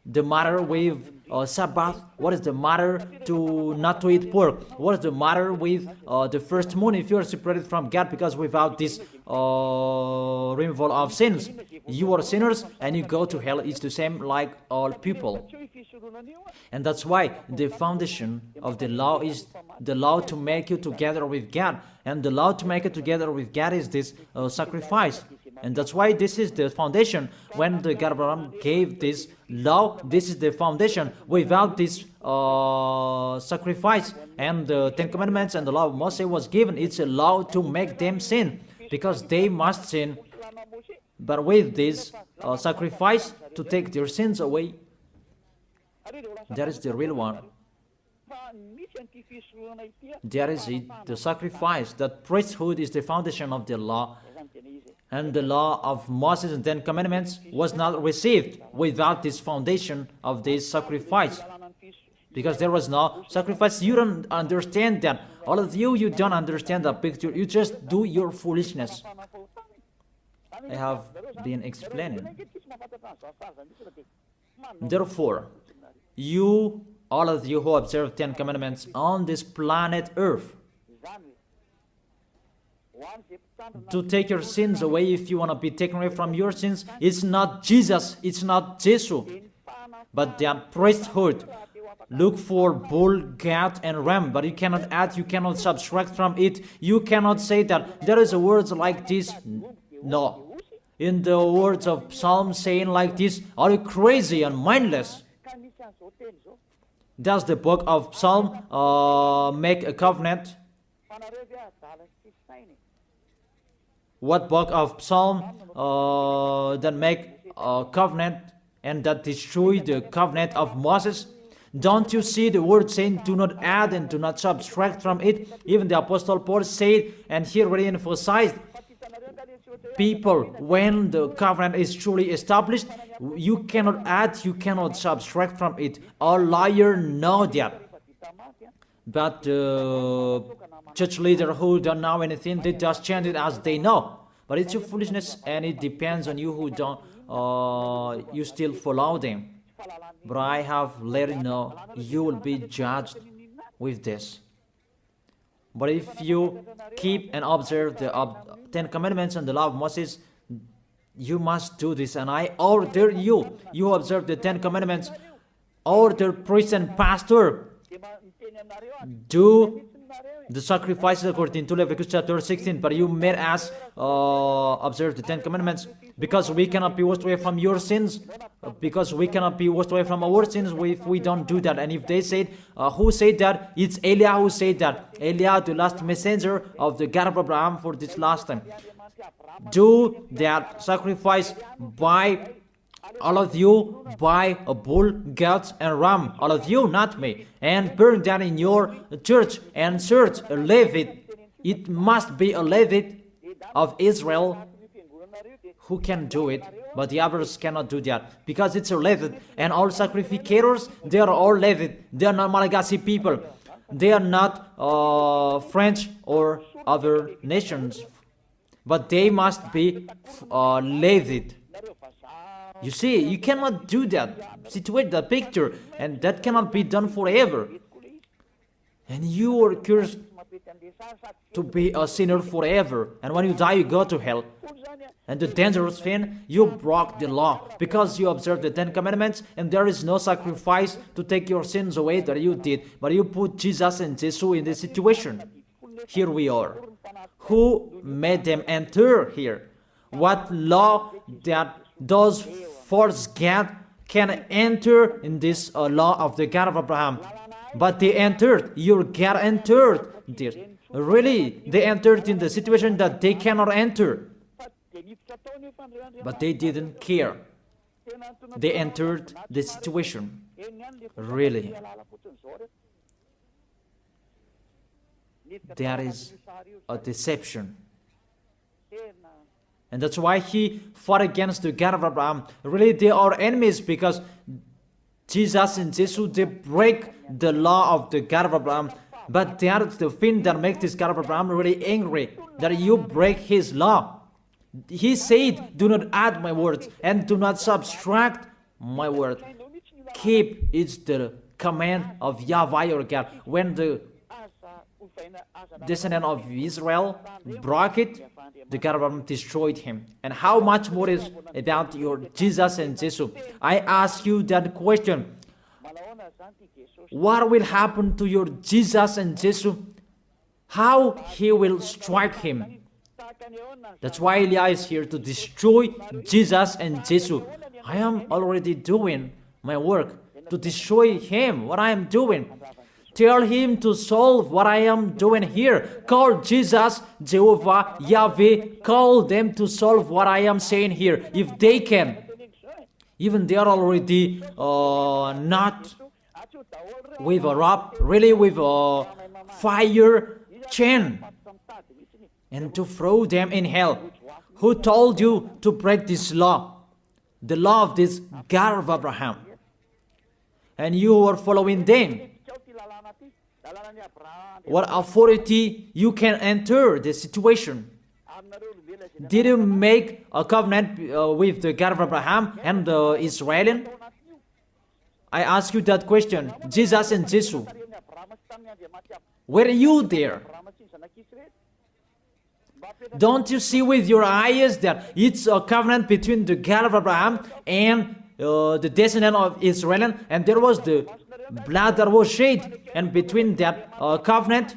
Speaker 1: the matter with Sabbath? What is the matter to not to eat pork? What is the matter with the first moon if you are separated from God? Because without this removal of sins, you are sinners and you go to hell. It's the same like all people. And that's why the foundation of the law is the law to make you together with God. And the law to make it together with God is this sacrifice. And that's why this is the foundation. When the God Abraham gave this law, this is the foundation. Without this sacrifice and the 10 Commandments and the law of Moses was given, it's a law to make them sin, because they must sin. But with this sacrifice to take their sins away, that is the real one. That is it, the sacrifice. That priesthood is the foundation of the law. And the law of Moses and 10 Commandments was not received without this foundation of this sacrifice. Because there was no sacrifice. You don't understand that. All of you, you don't understand the picture. You just do your foolishness. I have been explaining. Therefore, you, all of you who observe 10 Commandments on this planet Earth, to take your sins away, if you want to be taken away from your sins, it's not Jesus, it's not Jesus, but the priesthood. Look for bull, goat, and ram, but you cannot add, you cannot subtract from it. You cannot say that there is a word like this. No. In the words of Psalm saying like this, are you crazy and mindless? Does the book of Psalm make a covenant? What book of Psalm that make a covenant and that destroy the covenant of Moses? Don't you see the word saying, do not add and do not subtract from it? Even the Apostle Paul said, and here really emphasized, people, when the covenant is truly established, you cannot add, you cannot subtract from it. All liars know that. But church leaders who don't know anything, they just chant it as they know. But it's your foolishness, and it depends on you who don't, you still follow them. But I have let you know, you will be judged with this. But if you keep and observe the 10 commandments and the law of Moses, you must do this. And I order you, you observe the 10 commandments, order priest and pastor, do the sacrifices according to Leviticus chapter 16. But you made us observe the 10 commandments, because we cannot be washed away from your sins, because we cannot be washed away from our sins if we don't do that. And if they said, who said that? It's Eliah who said that. Eliah, the last messenger of the God of Abraham for this last time. Do that sacrifice by all of you, by a bull, goat, and ram, all of you, not me, and burn that in your church, and search a Levite. It must be a Levite of Israel who can do it, but the others cannot do that, because it's a Levite. And all sacrificators, they are all Levite. They are not Malagasy people. They are not French or other nations, but they must be Levite. You see, you cannot do that, situate the picture, and that cannot be done forever. And you are cursed to be a sinner forever, and when you die, you go to hell. And the dangerous thing, you broke the law, because you observed the 10 commandments, and there is no sacrifice to take your sins away that you did, but you put Jesus and Jesus in this situation. Here we are. Who made them enter here? What law that those false God can enter in this law of the God of Abraham? But they entered. Your God entered this. Really, they entered in the situation that they cannot enter. But they didn't care. They entered the situation. Really. There is a deception. And that's why he fought against the God of Abraham. Really, they are enemies, because Jesus and Jesus, they break the law of the God of Abraham. But they are the thing that makes this God of Abraham really angry, that you break his law. He said, do not add my words, and do not subtract my word. Keep, it's the command of YAHVAH your God. When the descendant of Israel broke it, the God of Abraham destroyed him. And how much more is about your Jesus and Jesus? I ask you that question. What will happen to your Jesus and Jesus? How he will strike him? That's why Eliah is here, to destroy Jesus and Jesus. I am already doing my work to destroy him, what I am doing. Tell him to solve what I am doing here. Call Jesus, Jehovah, Yahweh. Call them to solve what I am saying here, if they can. Even they are already not with a rope, really with a fire chain, and to throw them in hell. Who told you to break this law? The law of this God of Abraham. And you are following them. What authority you can enter the situation? Did you make a covenant with the God of Abraham and the Israelian? I ask you that question. Jesus and Jesus, were you there? Don't you see with your eyes that it's a covenant between the God of Abraham and the descendant of Israel, and there was the blood that was shed, and between that covenant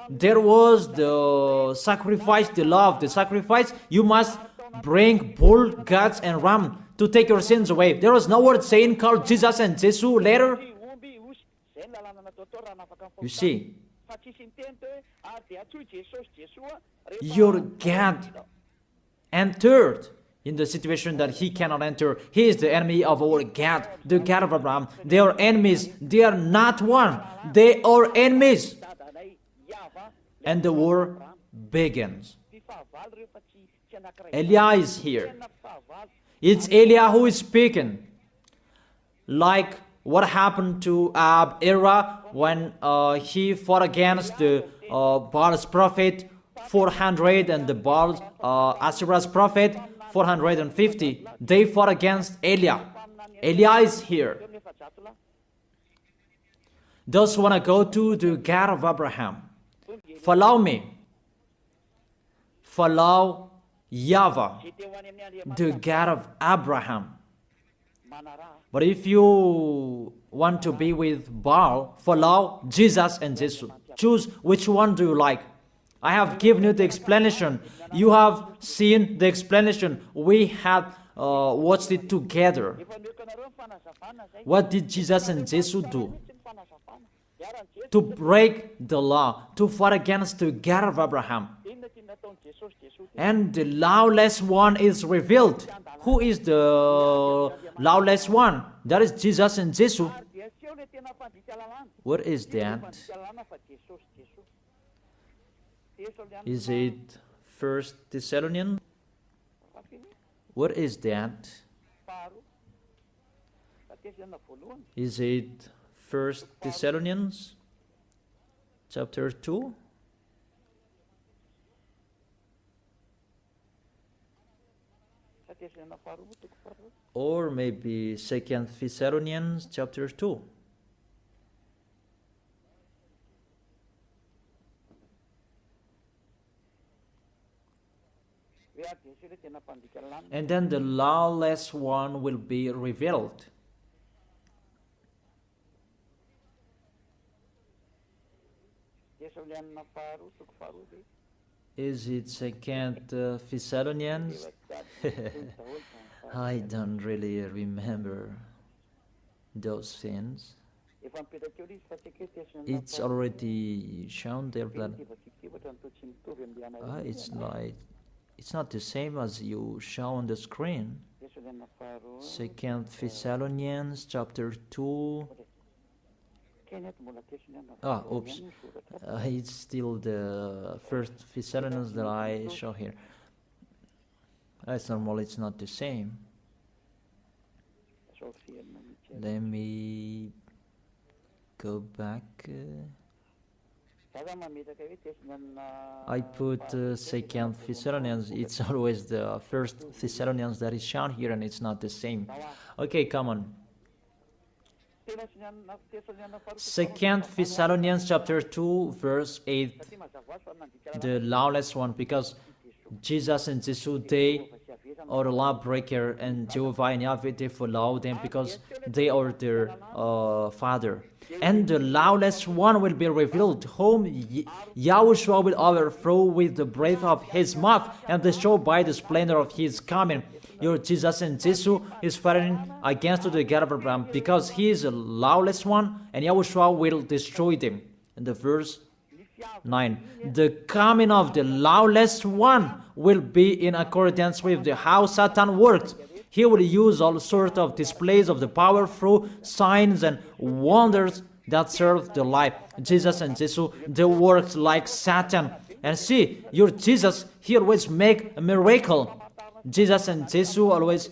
Speaker 1: there was the sacrifice, the law of the sacrifice. You must bring bull, goats, and ram to take your sins away. There was no word saying call Jesus and Jesus later. You see, your God entered in the situation that he cannot enter. He is the enemy of our God, the God of Abraham. They are enemies. They are not one. They are enemies. And the war begins. Eliah is here. It's Eliah who is speaking. Like what happened to Era when he fought against the Baal's prophet 400, and the Baal, Asherah's prophet, 450. They fought against Eliah. Eliah is here. Those who want to go to the God of Abraham, follow me. Follow YAHVAH, the God of Abraham. But if you want to be with Baal, follow Jesus and Jesus. Choose which one do you like. I have given you the explanation. You have seen the explanation. We have watched it together. What did Jesus and Jesus do? To break the law, to fight against the God of Abraham. And the lawless one is revealed. Who is the lawless one? That is Jesus and Jesus. What is that? Is it 1 Thessalonians? What is that? Is it 1 Thessalonians chapter 2? Or maybe 2 Thessalonians chapter 2. And then the lawless one will be revealed. Is it 2 Thessalonians? I don't really remember those things. It's already shown there that it's not the same as you show on the screen. 2 Thessalonians chapter 2. Oops. It's still the 1 Thessalonians that I show here. It's normal, it's not the same. Let me go back. I put 2 Thessalonians. It's always the 1 Thessalonians that is shown here, and it's not the same. Okay, come on. 2 Thessalonians chapter 2 verse 8, the lawless one, because Jesus and Jesus, they are the lawbreaker, and Jehovah and Yahweh, they follow them because they are their father. And the lawless one will be revealed, whom Yahushua will overthrow with the breath of his mouth and destroy by the splendor of his coming. Your Jesus and Jesus is fighting against the God of Abraham because he is a lawless one, and Yahushua will destroy them. And the verse 9, the coming of the lawless one will be in accordance with how Satan works. He will use all sorts of displays of the power through signs and wonders that serve the lie. Jesus and Jesus, they work like Satan. And see, your Jesus, he always make a miracle. Jesus and Jesus always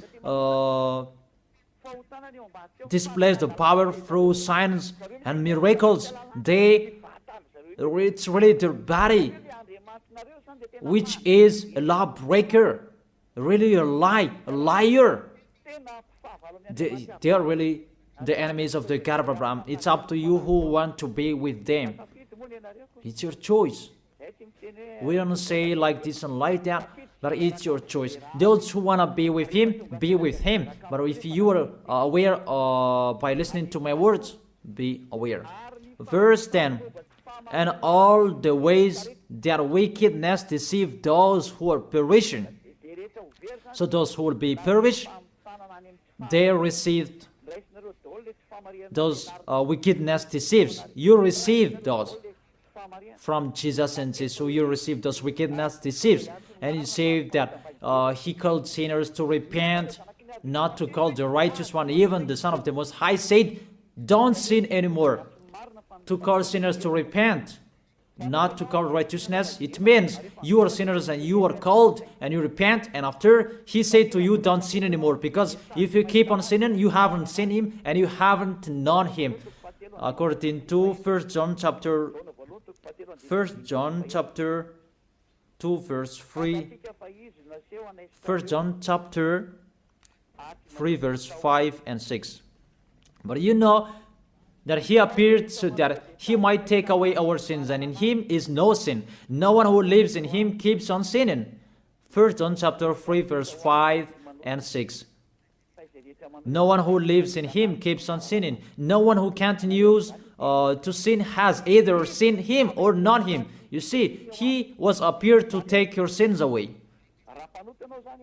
Speaker 1: displays the power through signs and miracles. It's really their body, which is a lawbreaker, really a liar. They are really the enemies of the God of Abraham. It's up to you who want to be with them. It's your choice. We don't say like this and like that, but it's your choice. Those who want to be with him, be with him. But if you are aware by listening to my words, be aware. Verse 10, and all the ways that wickedness deceive those who are perishing. So those who will be perished, they received those wickedness deceives. You receive those from Jesus and Jesus. So you receive those wickedness deceives. And you say that he called sinners to repent, not to call the righteous one. Even the Son of the Most High said, don't sin anymore. To call sinners to repent, not to call righteousness. It means you are sinners and you are called and you repent, and after he said to you, don't sin anymore, because if you keep on sinning, you haven't seen him and you haven't known him. According to 1 John chapter 2 verse 3, 1 John chapter 3 verse 5 and 6. But you know that he appeared so that he might take away our sins, and in him is no sin. No one who lives in him keeps on sinning. 1 John chapter 3 verse 5 and 6. No one who lives in him keeps on sinning. No one who continues to sin has either sinned him or not him. You see, he was appeared to take your sins away.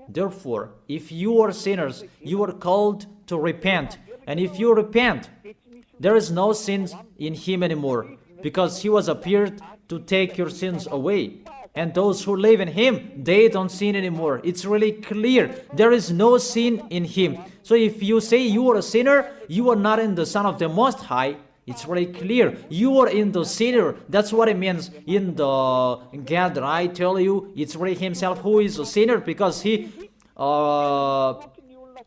Speaker 1: Therefore, if you are sinners, you are called to repent. And if you repent, there is no sin in him anymore, because he was appeared to take your sins away. And those who live in him, they don't sin anymore. It's really clear. There is no sin in him. So if you say you are a sinner, you are not in the Son of the Most High. It's very clear. You are in the sinner. That's what it means in the God that I tell you. It's really himself who is a sinner, because he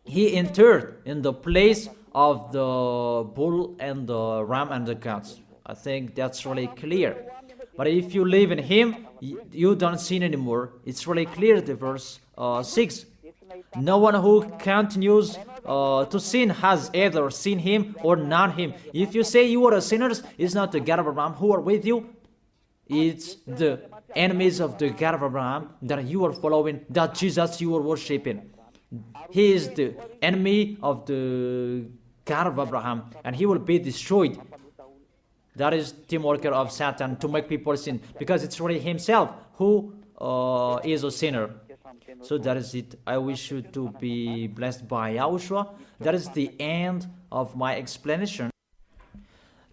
Speaker 1: entered in the place of the bull and the ram and the goats. I think that's really clear. But if you live in him, you don't sin anymore. It's really clear, the verse 6. No one who continues to sin has either seen him or not him. If you say you are a sinner, it's not the God of Abraham who are with you. It's the enemies of the God of Abraham that you are following, that Jesus you are worshiping. He is the enemy of the God of Abraham, and he will be destroyed. That is team worker of Satan, to make people sin, because it's really himself who is a sinner. So that is it. I wish you to be blessed by Yahushua. That is the end of my explanation.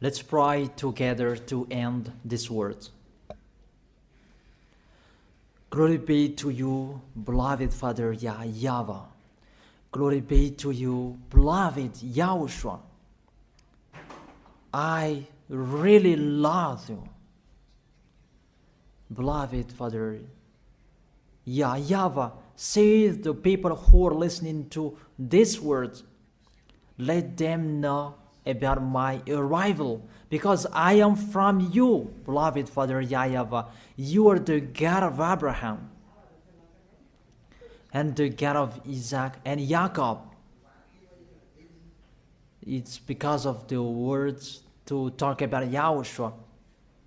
Speaker 1: Let's pray together to end this word. Glory be to you, beloved Father YAHVAH. Glory be to you, beloved Yahushua. I really love you, beloved Father YAHVAH. Save the people who are listening to these words. Let them know about my arrival, because I am from you, beloved Father YAHVAH. You are the God of Abraham and the God of Isaac and Jacob. It's because of the words to talk about Yahushua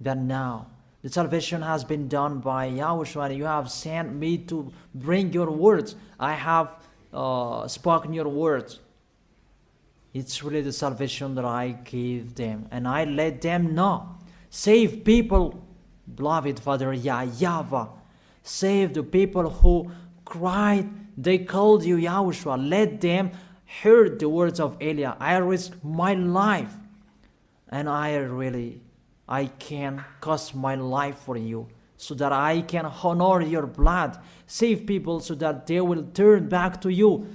Speaker 1: that now the salvation has been done by Yahushua, and you have sent me to bring your words. I have spoken your words. It's really the salvation that I gave them, and I let them know. Save people, beloved Father YAHVAH. Save the people who cried, they called you Yahushua. Let them hear the words of Eliah. I risk my life, and I can cost my life for you, so that I can honor your blood. Save people so that they will turn back to you.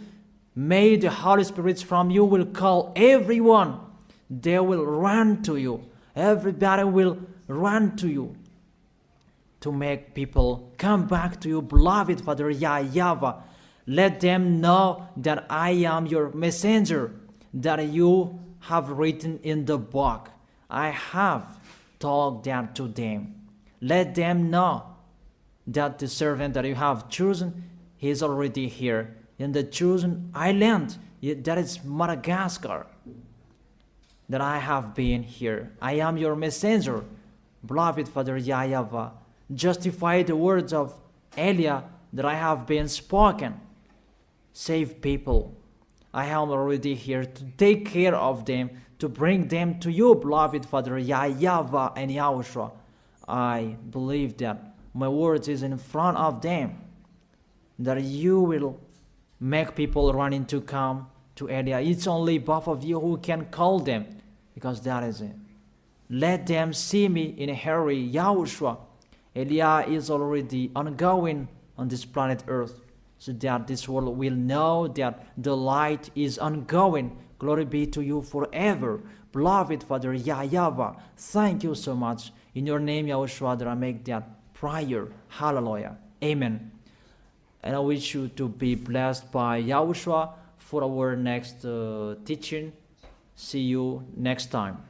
Speaker 1: May the Holy Spirit from you will call everyone. They will run to you. Everybody will run to you to make people come back to you, beloved Father YAHVAH. Let them know that I am your messenger, that you have written in the book. I have told that to them. Let them know that the servant that you have chosen, he is already here in the chosen island, that is Madagascar, that I have been here. I am your messenger, beloved Father YAHVAH. Justify the words of Eliah that I have been spoken. Save people. I am already here to take care of them, to bring them to you, beloved Father YAHVAH and Yahushua. I believe that my words is in front of them, that you will make people running to come to Eliah. It's only both of you who can call them, because that is it. Let them see me in a hurry, Yahushua. Eliah is already ongoing on this planet Earth, so that this world will know that the light is ongoing. Glory be to you forever, beloved Father YAHVAH. Thank you so much. In your name, Yahushua, that I make that prayer. Hallelujah. Amen. And I wish you to be blessed by Yahushua for our next teaching. See you next time.